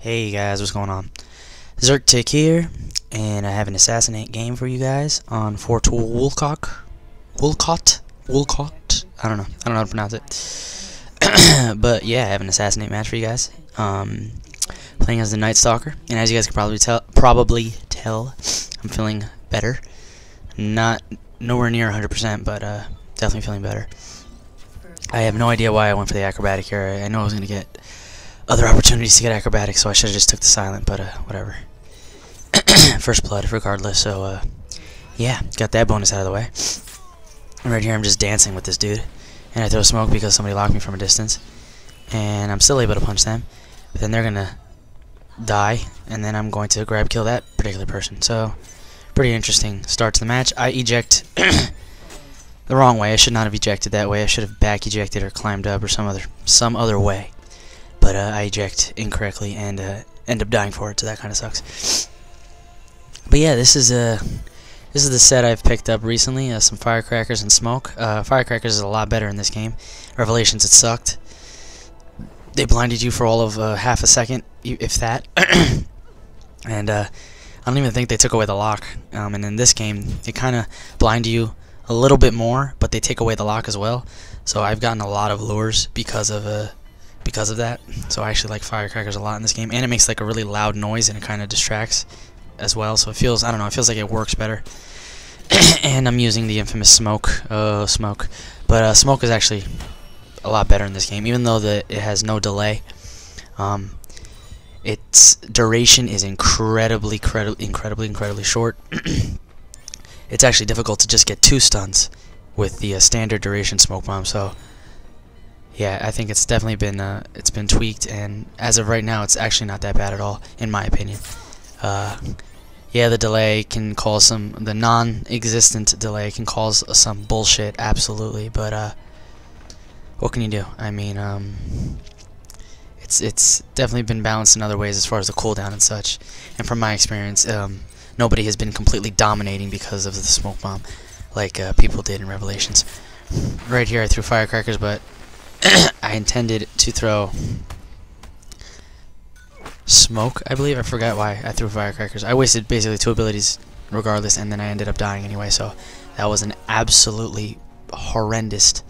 Hey guys, what's going on? ZerkTick here, and I have an Assassinate game for you guys on 4-tool Woolcott? I don't know how to pronounce it. But yeah, I have an Assassinate match for you guys. Playing as the Night Stalker, and as you guys can probably tell, I'm feeling better. Not nowhere near 100%, but definitely feeling better. I have no idea why I went for the acrobatic here. I know I was gonna get other opportunities to get acrobatic, so I should have just took the silent, but whatever. First blood, regardless, so yeah, got that bonus out of the way. Right here I'm just dancing with this dude, and I throw smoke because somebody locked me from a distance, and I'm still able to punch them, but then they're gonna die, and then I'm going to kill that particular person. So pretty interesting start to the match. I eject the wrong way. I should not have ejected that way. I should have back ejected or climbed up or some other way. But I eject incorrectly and end up dying for it, so that kind of sucks. But yeah, this is the set I've picked up recently. Some firecrackers and smoke. Firecrackers is a lot better in this game. Revelations, it sucked. They blinded you for all of half a second, if that. And I don't even think they took away the lock. And in this game, they kind of blind you a little bit more, but they take away the lock as well. So I've gotten a lot of lures because of that. So I actually like firecrackers a lot in this game, and it makes like a really loud noise and it kind of distracts as well, so it feels, I don't know, it feels like it works better. And I'm using the infamous smoke, but smoke is actually a lot better in this game, even though it has no delay. Its duration is incredibly short. It's actually difficult to just get 2 stuns with the standard duration smoke bomb, so yeah, I think it's definitely been tweaked, and as of right now, it's actually not that bad at all, in my opinion. Yeah, the delay can cause the non-existent delay can cause some bullshit, absolutely, but what can you do? I mean, it's definitely been balanced in other ways as far as the cooldown and such, and from my experience, nobody has been completely dominating because of the smoke bomb, like people did in Revelations. Right here, I threw firecrackers, but I intended to throw smoke, I believe. I forgot why I threw firecrackers. I wasted basically 2 abilities regardless, and then I ended up dying anyway, so that was an absolutely horrendous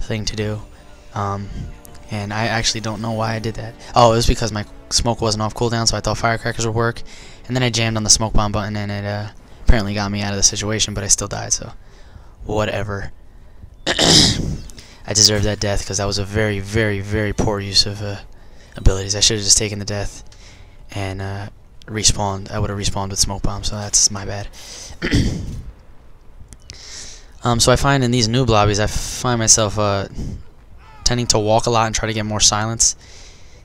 thing to do. And I actually don't know why I did that. Oh, it was because my smoke wasn't off cooldown, so I thought firecrackers would work, and then I jammed on the smoke bomb button, and it apparently got me out of the situation, but I still died, so whatever. I deserve that death because that was a very poor use of abilities. I should have just taken the death and respawned. I would have respawned with smoke bomb, so that's my bad. So I find in these noob lobbies, I find myself tending to walk a lot and try to get more silence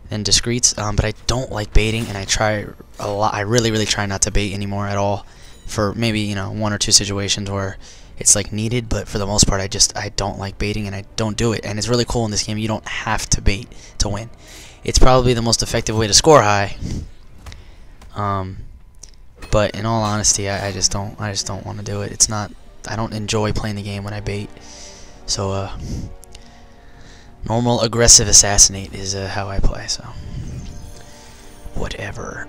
than discreets. But I don't like baiting, and I try a lot. I really try not to bait anymore at all. For maybe 1 or 2 situations where it's like needed, but for the most part I don't like baiting, and I don't do it. And it's really cool in this game. You don't have to bait to win. It's probably the most effective way to score high. But in all honesty, I just don't want to do it. It's not, I don't enjoy playing the game when I bait. So normal aggressive assassinate is how I play, so whatever.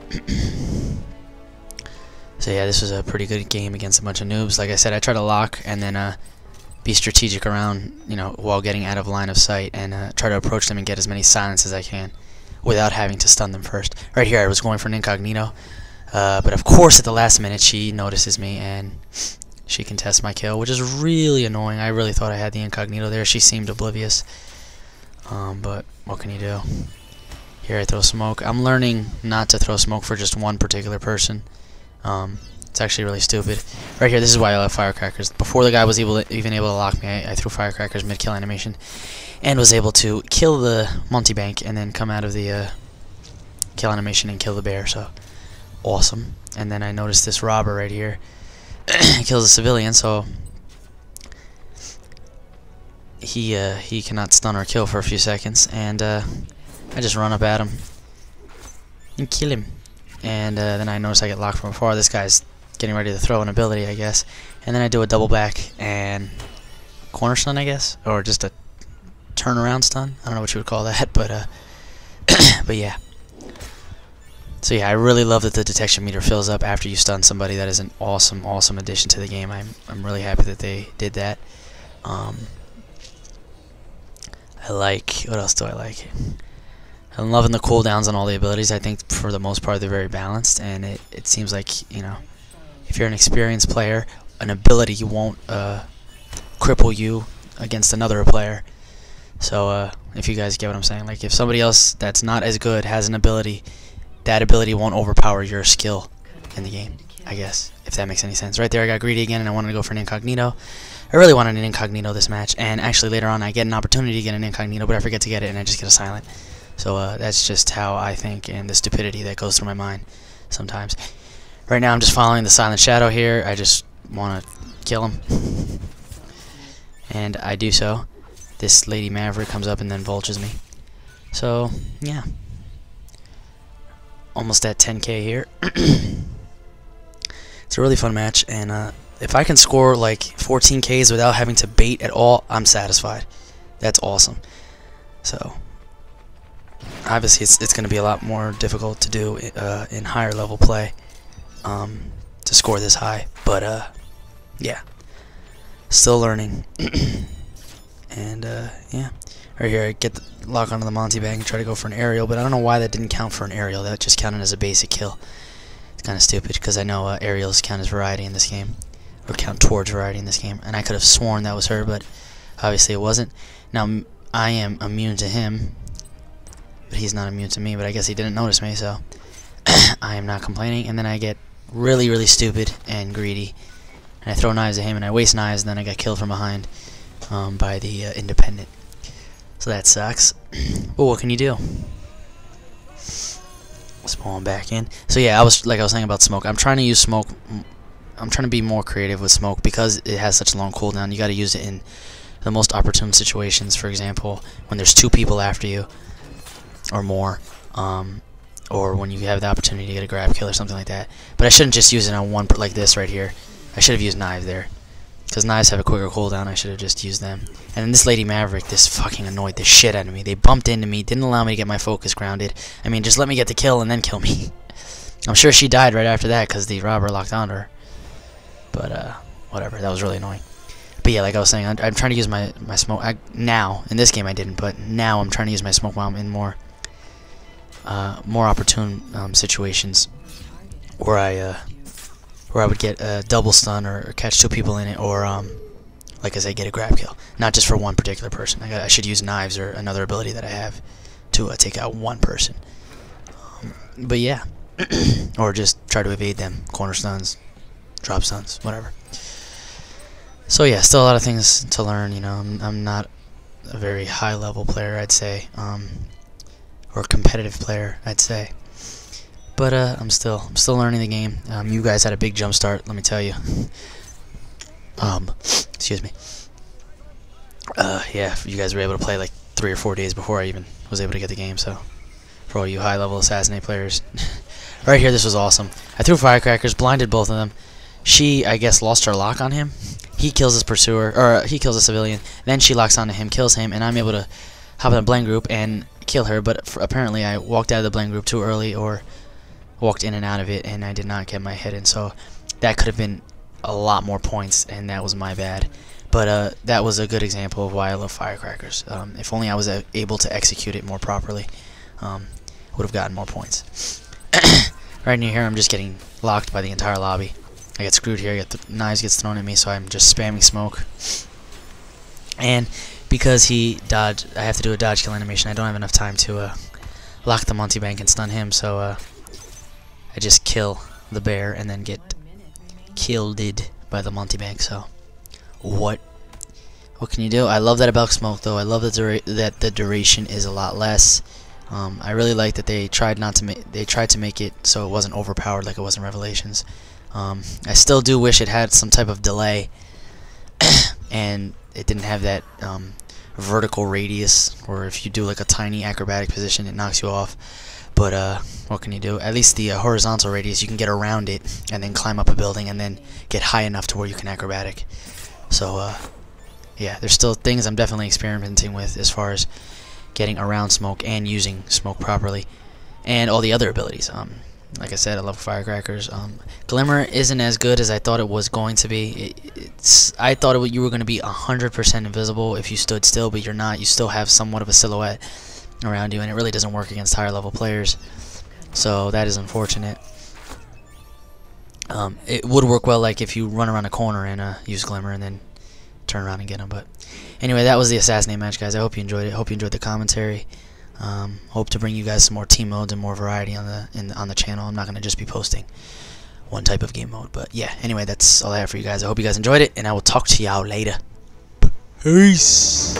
So yeah, this was a pretty good game against a bunch of noobs. Like I said, I try to lock and then be strategic around, while getting out of line of sight, and try to approach them and get as many silence as I can without having to stun them first. Right here, I was going for an incognito, but of course at the last minute she notices me and she contests my kill, which is really annoying. I really thought I had the incognito there. She seemed oblivious, but what can you do? Here I throw smoke. I'm learning not to throw smoke for just one particular person. It's actually really stupid. Right here, this is why I love firecrackers. Before the guy was even able to lock me, I threw firecrackers mid-kill animation, and was able to kill the multi-bank and then come out of the kill animation and kill the bear. So awesome. And then I noticed this robber right here kills a civilian, so he cannot stun or kill for a few seconds, and I just run up at him and kill him. And then I notice I get locked from afar. This guy's getting ready to throw an ability, I guess. And then I do a double back and corner stun, I guess, or just a turnaround stun. I don't know what you would call that, but yeah. So yeah, I really love that the detection meter fills up after you stun somebody. That is an awesome addition to the game. I'm really happy that they did that. I like, what else do I like? I'm loving the cooldowns on all the abilities. I think for the most part they're very balanced, and it seems like, you know, if you're an experienced player, an ability won't cripple you against another player. So if you guys get what I'm saying, like if somebody else that's not as good has an ability, that ability won't overpower your skill in the game, I guess, if that makes any sense. Right there I got greedy again, and I wanted to go for an incognito. I really wanted an incognito this match, and actually later on I get an opportunity to get an incognito, but I forget to get it and I just get a silent. So that's just how I think, and the stupidity that goes through my mind sometimes. Right now I'm just following the silent shadow here. I just want to kill him, and I do so. This Lady Maverick comes up and then vultures me. So yeah, almost at 10k here. It's a really fun match, and if I can score like 14Ks without having to bait at all, I'm satisfied. That's awesome. So obviously it's going to be a lot more difficult to do in higher level play to score this high, but yeah, still learning. And yeah, right here I get the lock onto the Monty bag and try to go for an aerial, but I don't know why that didn't count for an aerial. That just counted as a basic kill. It's kind of stupid because I know aerials count as variety in this game, or count towards variety in this game, and I could have sworn that was her, but obviously it wasn't. Now I am immune to him, but he's not immune to me, but I guess he didn't notice me, so I am not complaining. And then I get really stupid and greedy, and I throw knives at him, and I waste knives, and then I get killed from behind by the independent. So that sucks. But what can you do? Spawn back in. So yeah, I was saying about smoke. I'm trying to use smoke. I'm trying to be more creative with smoke because it has such a long cooldown. You got to use it in the most opportune situations. For example, when there's 2 people after you or more, or when you have the opportunity to get a grab kill or something like that. But I shouldn't just use it on one like this right here. I should have used knives there, because knives have a quicker cooldown. I should have just used them. And then this Lady Maverick, this fucking annoyed the shit out of me. They bumped into me, didn't allow me to get my focus grounded. I mean, just let me get the kill and then kill me. I'm sure she died right after that because the robber locked onto her. But whatever, that was really annoying. But yeah, like I was saying, I'm trying to use my smoke. Now, in this game I didn't, but now I'm trying to use my smoke bomb in more opportune situations where I would get a double stun or catch 2 people in it, or like I said, get a grab kill. Not just for one particular person. I should use knives or another ability that I have to take out one person. But yeah, or just try to evade them. Corner stuns, drop stuns, whatever. So yeah, still a lot of things to learn. You know, I'm not a very high level player, I'd say, or competitive player, I'd say. But I'm still learning the game. You guys had a big jump start, let me tell you. Excuse me. Yeah, you guys were able to play like 3 or 4 days before I even was able to get the game. So for all you high level Assassinate players, right here, this was awesome. I threw firecrackers, blinded both of them. She, I guess, lost her lock on him. He kills his pursuer, or he kills a civilian. Then she locks onto him, kills him, and I'm able to hop in a blend group and kill her. But apparently, I walked out of the blend group too early, or walked in and out of it, and I did not get my head in. So that could have been a lot more points, and that was my bad. But that was a good example of why I love firecrackers. If only I was able to execute it more properly, would have gotten more points. Right near here, I'm just getting locked by the entire lobby. I get screwed here. I get the knives gets thrown at me, so I'm just spamming smoke. And because he dodged, I have to do a dodge kill animation. I don't have enough time to lock the Monty Bank and stun him, so I just kill the bear and then get killed by the Monty Bank. So what can you do? I love that about smoke, though. I love that the duration is a lot less. I really like that they tried to make it so it wasn't overpowered like it was in Revelations. I still do wish it had some type of delay and it didn't have that vertical radius, or if you do like a tiny acrobatic position it knocks you off. But what can you do? At least the horizontal radius, you can get around it and then climb up a building and then get high enough to where you can acrobatic. So yeah, there's still things I'm definitely experimenting with as far as getting around smoke and using smoke properly. and all the other abilities. Like I said, I love firecrackers. Glimmer isn't as good as I thought it was going to be. I thought you were going to be 100% invisible if you stood still, but you're not. You still have somewhat of a silhouette around you, and it really doesn't work against higher level players. So that is unfortunate. It would work well like if you run around a corner and use Glimmer and then turn around and get them. But anyway, that was the Assassinate match, guys. I hope you enjoyed it. Hope you enjoyed the commentary. Hope to bring you guys some more team modes and more variety on the channel. I'm not going to just be posting one type of game mode. But yeah, anyway, that's all I have for you guys. I hope you guys enjoyed it, and I will talk to y'all later. Peace.